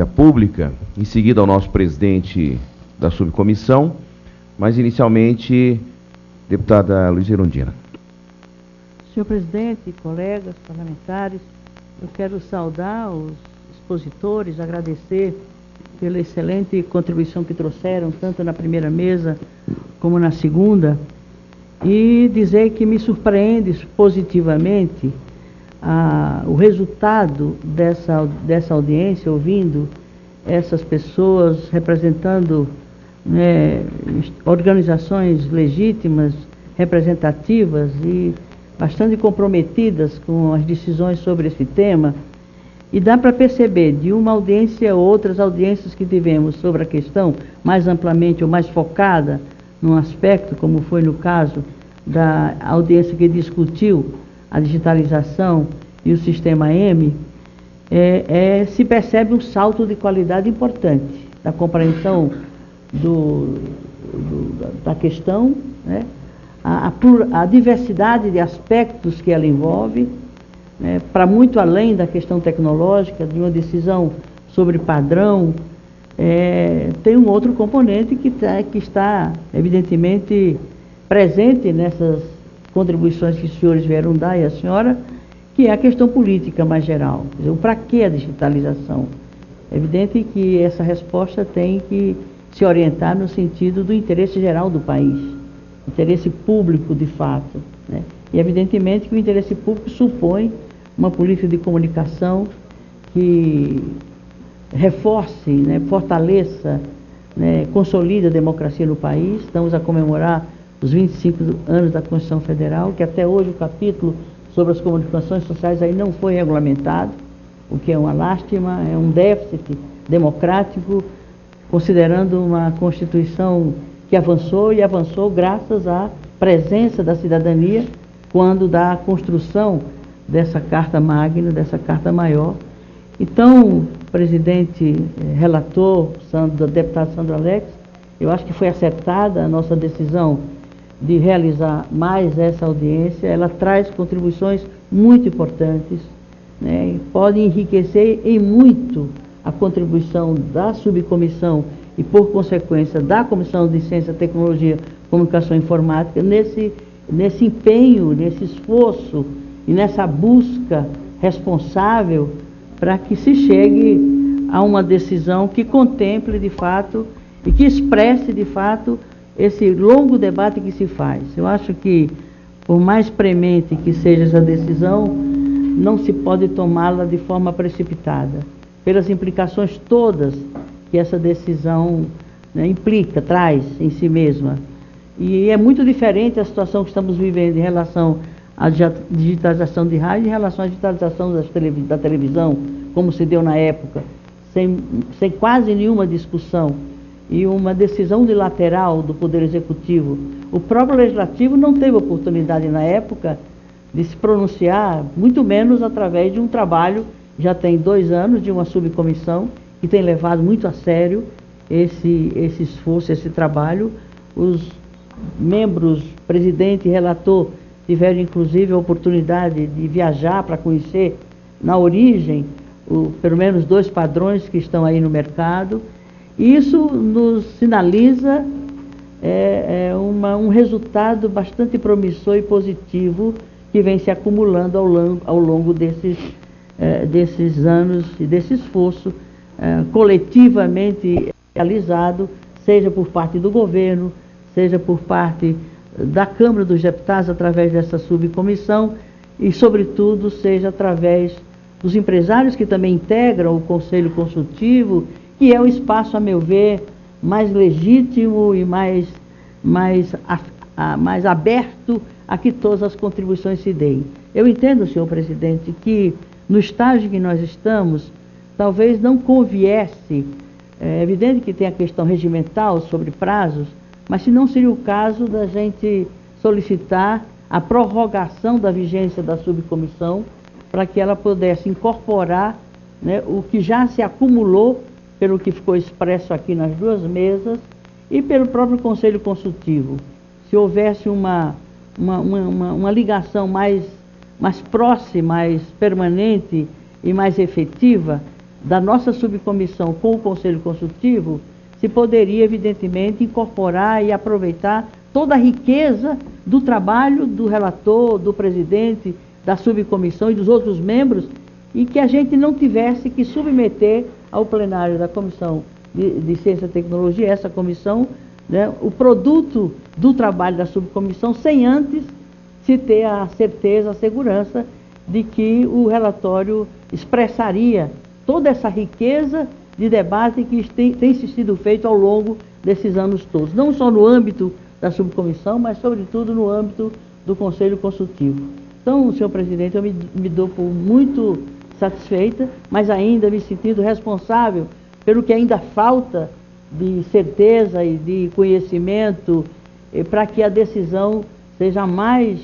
audiência pública, em seguida ao nosso presidente da subcomissão, mas inicialmente, deputada Luiz Erundina. Senhor presidente, colegas parlamentares, eu quero saudar os expositores, agradecer pela excelente contribuição que trouxeram, tanto na primeira mesa como na segunda, e dizer que me surpreende positivamente o resultado dessa audiência, ouvindo essas pessoas representando organizações legítimas, representativas e bastante comprometidas com as decisões sobre esse tema. E dá para perceber de uma audiência a outras audiências que tivemos sobre a questão mais amplamente ou mais focada num aspecto, como foi no caso da audiência que discutiu a digitalização e o sistema M, se percebe um salto de qualidade importante da compreensão da questão, né? A diversidade de aspectos que ela envolve, para muito além da questão tecnológica, de uma decisão sobre padrão, tem um outro componente que está evidentemente presente nessas contribuições que os senhores vieram dar e a senhora, que é a questão política mais geral. Quer dizer, para que a digitalização? É evidente que essa resposta tem que se orientar no sentido do interesse geral do país, interesse público de fato, né? E evidentemente que o interesse público supõe uma política de comunicação que reforce, né, fortaleça, né, consolide a democracia no país. Estamos a comemorar os 25 anos da Constituição Federal, que até hoje o capítulo sobre as comunicações sociais aí não foi regulamentado, o que é uma lástima, é um déficit democrático, considerando uma Constituição que avançou e avançou graças à presença da cidadania quando da construção dessa Carta Magna, dessa Carta Maior. Então, presidente, relator, deputado Sandro Alex, eu acho que foi acertada a nossa decisão de realizar mais essa audiência. Ela traz contribuições muito importantes, né, e pode enriquecer em muito a contribuição da subcomissão e, por consequência, da Comissão de Ciência, Tecnologia, Comunicação e Informática, nesse empenho, nesse esforço e nessa busca responsável para que se chegue a uma decisão que contemple de fato e que expresse de fato esse longo debate que se faz. Eu acho que, por mais premente que seja essa decisão, não se pode tomá-la de forma precipitada, pelas implicações todas que essa decisão, né, implica, traz em si mesma. E é muito diferente a situação que estamos vivendo em relação à digitalização de rádio, em relação à digitalização da televisão, como se deu na época, sem quase nenhuma discussão e uma decisão unilateral do Poder Executivo. O próprio Legislativo não teve oportunidade na época de se pronunciar, muito menos através de um trabalho, já tem 2 anos, de uma subcomissão que tem levado muito a sério esse esforço, esse trabalho. Os membros, presidente e relator, tiveram inclusive a oportunidade de viajar para conhecer na origem pelo menos 2 padrões que estão aí no mercado. E isso nos sinaliza um resultado bastante promissor e positivo que vem se acumulando ao longo desses anos e desse esforço coletivamente realizado, seja por parte do governo, seja por parte da Câmara dos Deputados, através dessa subcomissão, e, sobretudo, seja através dos empresários que também integram o Conselho Consultivo, que é o espaço, a meu ver, mais legítimo e mais aberto a que todas as contribuições se deem. Eu entendo, senhor presidente, que no estágio que nós estamos, talvez não conviesse, é evidente que tem a questão regimental sobre prazos, mas se não seria o caso da gente solicitar a prorrogação da vigência da subcomissão para que ela pudesse incorporar, né, o que já se acumulou, pelo que ficou expresso aqui nas 2 mesas, e pelo próprio Conselho Consultivo. Se houvesse uma ligação mais próxima, mais permanente e mais efetiva, da nossa subcomissão com o Conselho Consultivo, se poderia, evidentemente, incorporar e aproveitar toda a riqueza do trabalho do relator, do presidente, da subcomissão e dos outros membros, e que a gente não tivesse que submeter ao plenário da Comissão de Ciência e Tecnologia, essa comissão, né, o produto do trabalho da subcomissão, sem antes se ter a certeza, a segurança de que o relatório expressaria toda essa riqueza de debate que tem sido feito ao longo desses anos todos, não só no âmbito da subcomissão, mas sobretudo no âmbito do Conselho Consultivo. Então, senhor presidente, eu me dou por muito satisfeita, mas ainda me sentindo responsável pelo que ainda falta de certeza e de conhecimento para que a decisão seja a mais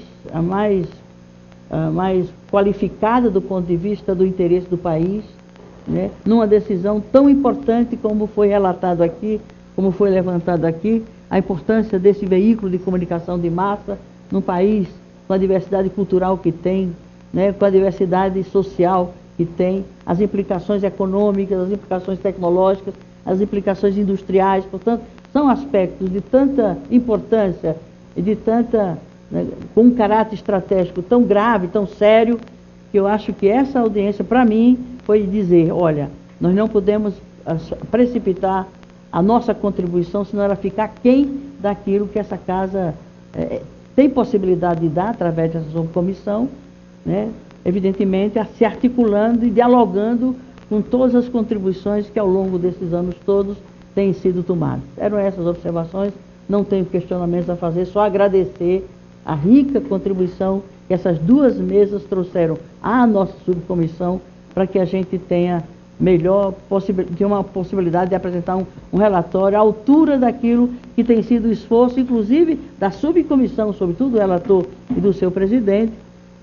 qualificada do ponto de vista do interesse do país, né? Numa decisão tão importante como foi relatado aqui, como foi levantado aqui, a importância desse veículo de comunicação de massa num país com a diversidade cultural que tem, né? Com a diversidade social que tem, as implicações econômicas, as implicações tecnológicas, as implicações industriais. Portanto, são aspectos de tanta importância e de tanta, né, com um caráter estratégico tão grave, tão sério, que eu acho que essa audiência, para mim, foi dizer, olha, nós não podemos precipitar a nossa contribuição, senão ela ficar aquém daquilo que essa casa tem possibilidade de dar através dessa subcomissão, né? Evidentemente, se articulando e dialogando com todas as contribuições que ao longo desses anos todos têm sido tomadas. Eram essas observações, não tenho questionamentos a fazer, só agradecer a rica contribuição que essas duas mesas trouxeram à nossa subcomissão para que a gente tenha uma possibilidade de apresentar um relatório à altura daquilo que tem sido o esforço, inclusive da subcomissão, sobretudo do relator e do seu presidente,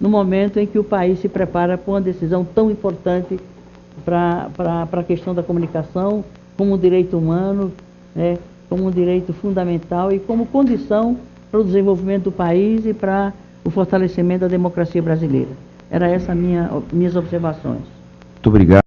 no momento em que o país se prepara para uma decisão tão importante para a questão da comunicação, como um direito humano, né, como um direito fundamental e como condição para o desenvolvimento do país e para o fortalecimento da democracia brasileira. Era essa minhas observações. Muito obrigado.